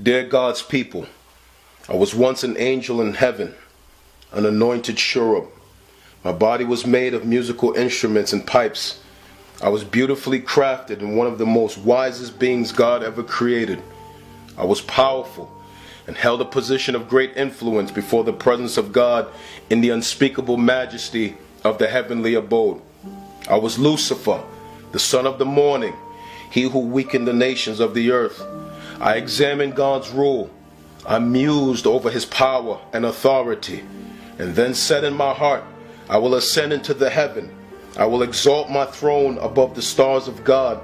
Dear God's people, I was once an angel in heaven, an anointed cherub. My body was made of musical instruments and pipes. I was beautifully crafted and one of the most wisest beings God ever created. I was powerful and held a position of great influence before the presence of God in the unspeakable majesty of the heavenly abode. I was Lucifer, the son of the morning, he who weakened the nations of the earth. I examined God's rule. I mused over his power and authority, and then said in my heart, I will ascend into the heaven. I will exalt my throne above the stars of God.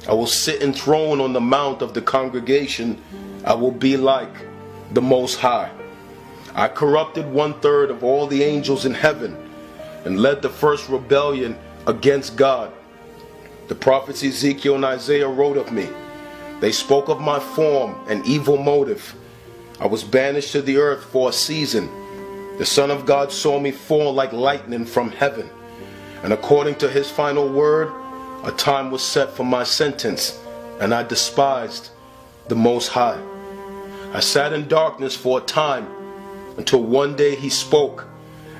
I will sit enthroned on the mount of the congregation. I will be like the Most High. I corrupted 1/3 of all the angels in heaven and led the first rebellion against God. The prophets Ezekiel and Isaiah wrote of me. They spoke of my form and evil motive. I was banished to the earth for a season. The Son of God saw me fall like lightning from heaven. And according to his final word, a time was set for my sentence, and I despised the Most High. I sat in darkness for a time until one day he spoke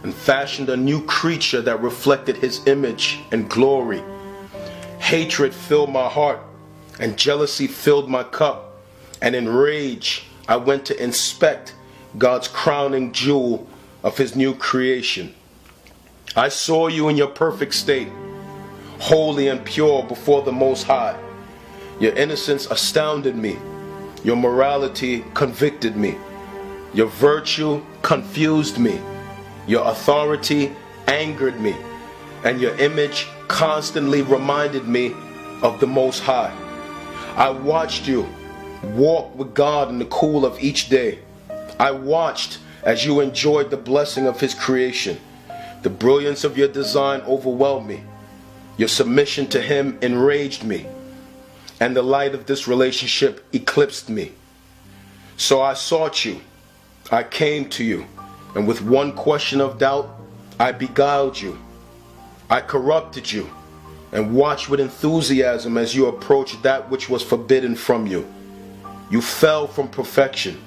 and fashioned a new creature that reflected his image and glory. Hatred filled my heart and jealousy filled my cup, and in rage I went to inspect God's crowning jewel of his new creation. I saw you in your perfect state, holy and pure before the Most High. Your innocence astounded me. Your morality convicted me. Your virtue confused me. Your authority angered me. And your image constantly reminded me of the Most High. I watched you walk with God in the cool of each day. I watched as you enjoyed the blessing of his creation. The brilliance of your design overwhelmed me. Your submission to him enraged me. And the light of this relationship eclipsed me. So I sought you. I came to you. And with one question of doubt, I beguiled you. I corrupted you and watched with enthusiasm as you approached that which was forbidden from you. You fell from perfection.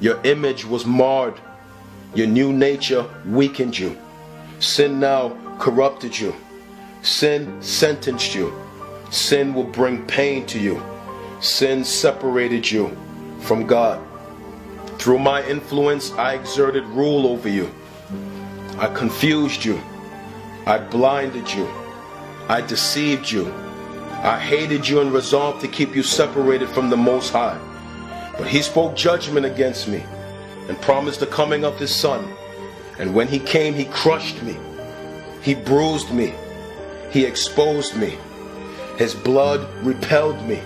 Your image was marred. Your new nature weakened you. Sin now corrupted you. Sin sentenced you. Sin will bring pain to you. Sin separated you from God. Through my influence, I exerted rule over you. I confused you. I blinded you. I deceived you. I hated you and resolved to keep you separated from the Most High. But he spoke judgment against me and promised the coming of his Son. And when he came, he crushed me. He bruised me. He exposed me. His blood repelled me.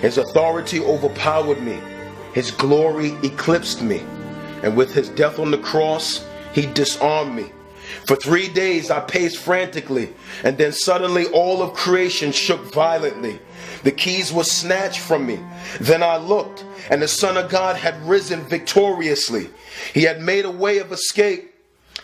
His authority overpowered me. His glory eclipsed me. And with his death on the cross, he disarmed me. For 3 days I paced frantically, and then suddenly all of creation shook violently. The keys were snatched from me. Then I looked, and the Son of God had risen victoriously. He had made a way of escape.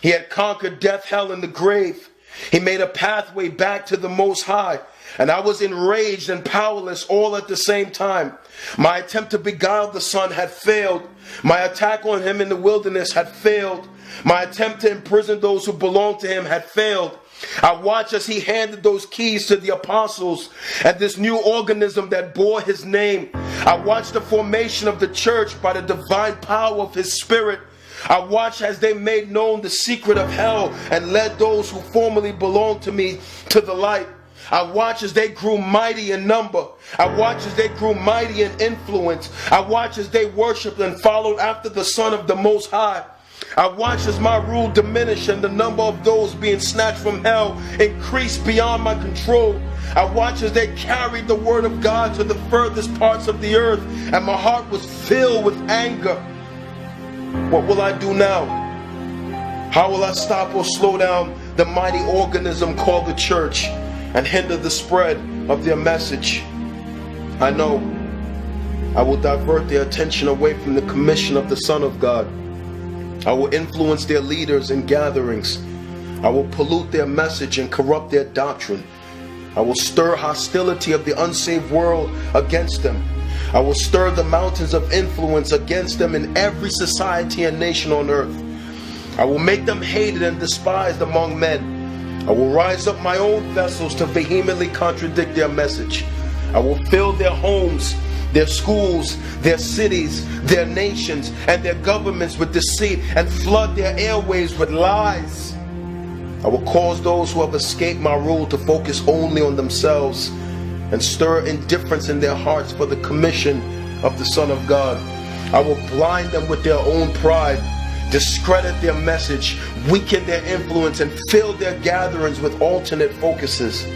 He had conquered death, hell, and the grave. He made a pathway back to the Most High. And I was enraged and powerless all at the same time. My attempt to beguile the Son had failed. My attack on him in the wilderness had failed. My attempt to imprison those who belonged to him had failed. I watched as he handed those keys to the apostles and this new organism that bore his name. I watched the formation of the church by the divine power of his Spirit. I watched as they made known the secret of hell and led those who formerly belonged to me to the light. I watched as they grew mighty in number. I watched as they grew mighty in influence. I watched as they worshiped and followed after the Son of the Most High. I watched as my rule diminished and the number of those being snatched from hell increased beyond my control. I watched as they carried the word of God to the furthest parts of the earth, and my heart was filled with anger. What will I do now? How will I stop or slow down the mighty organism called the church and hinder the spread of their message? I know I will divert their attention away from the commission of the Son of God. I will influence their leaders in gatherings. I will pollute their message and corrupt their doctrine. I will stir hostility of the unsaved world against them. I will stir the mountains of influence against them in every society and nation on earth. I will make them hated and despised among men. I will rise up my own vessels to vehemently contradict their message. I will fill their homes, their schools, their cities, their nations, and their governments with deceit, and flood their airways with lies. I will cause those who have escaped my rule to focus only on themselves and stir indifference in their hearts for the commission of the Son of God. I will blind them with their own pride, discredit their message, weaken their influence, and fill their gatherings with alternate focuses.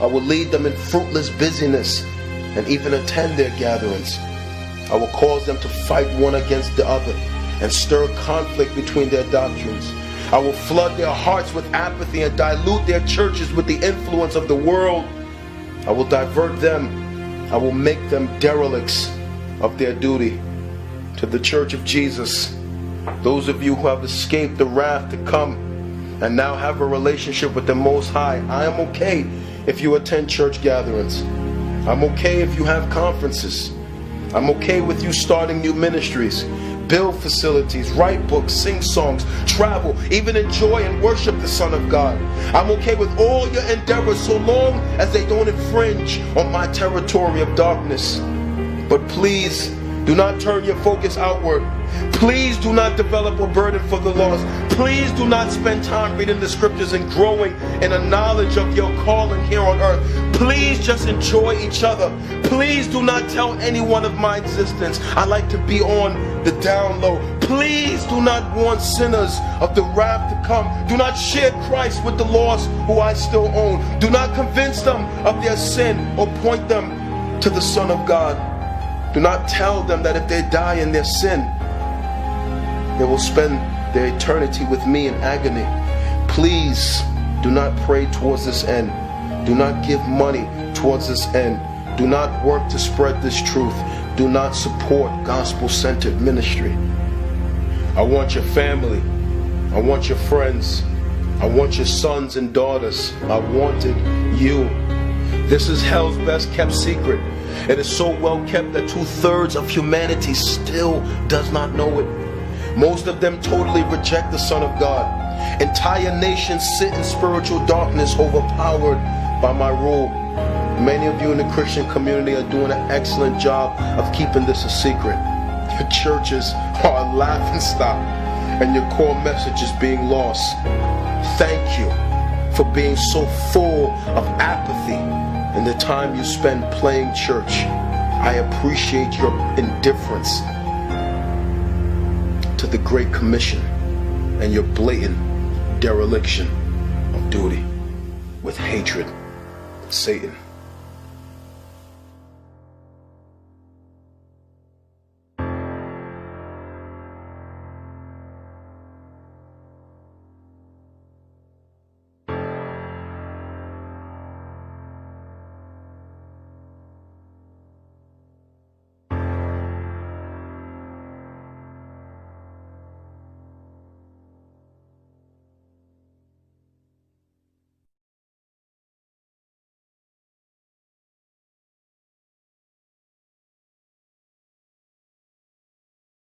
I will lead them in fruitless busyness and even attend their gatherings. I will cause them to fight one against the other and stir conflict between their doctrines. I will flood their hearts with apathy and dilute their churches with the influence of the world. I will divert them. I will make them derelicts of their duty. To the Church of Jesus, those of you who have escaped the wrath to come and now have a relationship with the Most High, I am okay if you attend church gatherings. I'm okay if you have conferences. I'm okay with you starting new ministries, build facilities, write books, sing songs, travel, even enjoy and worship the Son of God. I'm okay with all your endeavors so long as they don't infringe on my territory of darkness. But please do not turn your focus outward. Please do not develop a burden for the lost. Please do not spend time reading the scriptures and growing in a knowledge of your calling here on earth. Please just enjoy each other. Please do not tell anyone of my existence. I like to be on the down low. Please do not warn sinners of the wrath to come. Do not share Christ with the lost who I still own. Do not convince them of their sin or point them to the Son of God. Do not tell them that if they die in their sin, they will spend their eternity with me in agony. Please do not pray towards this end. Do not give money towards this end. Do not work to spread this truth. Do not support gospel-centered ministry. I want your family. I want your friends. I want your sons and daughters. I wanted you. This is hell's best kept secret. It is so well kept that 2/3 of humanity still does not know it. Most of them totally reject the Son of God. Entire nations sit in spiritual darkness, overpowered by my rule. Many of you in the Christian community are doing an excellent job of keeping this a secret. Your churches are a laughingstock, and your core message is being lost. Thank you for being so full of apathy in the time you spend playing church. I appreciate your indifference to the Great Commission and your blatant dereliction of duty with hatred. Satan.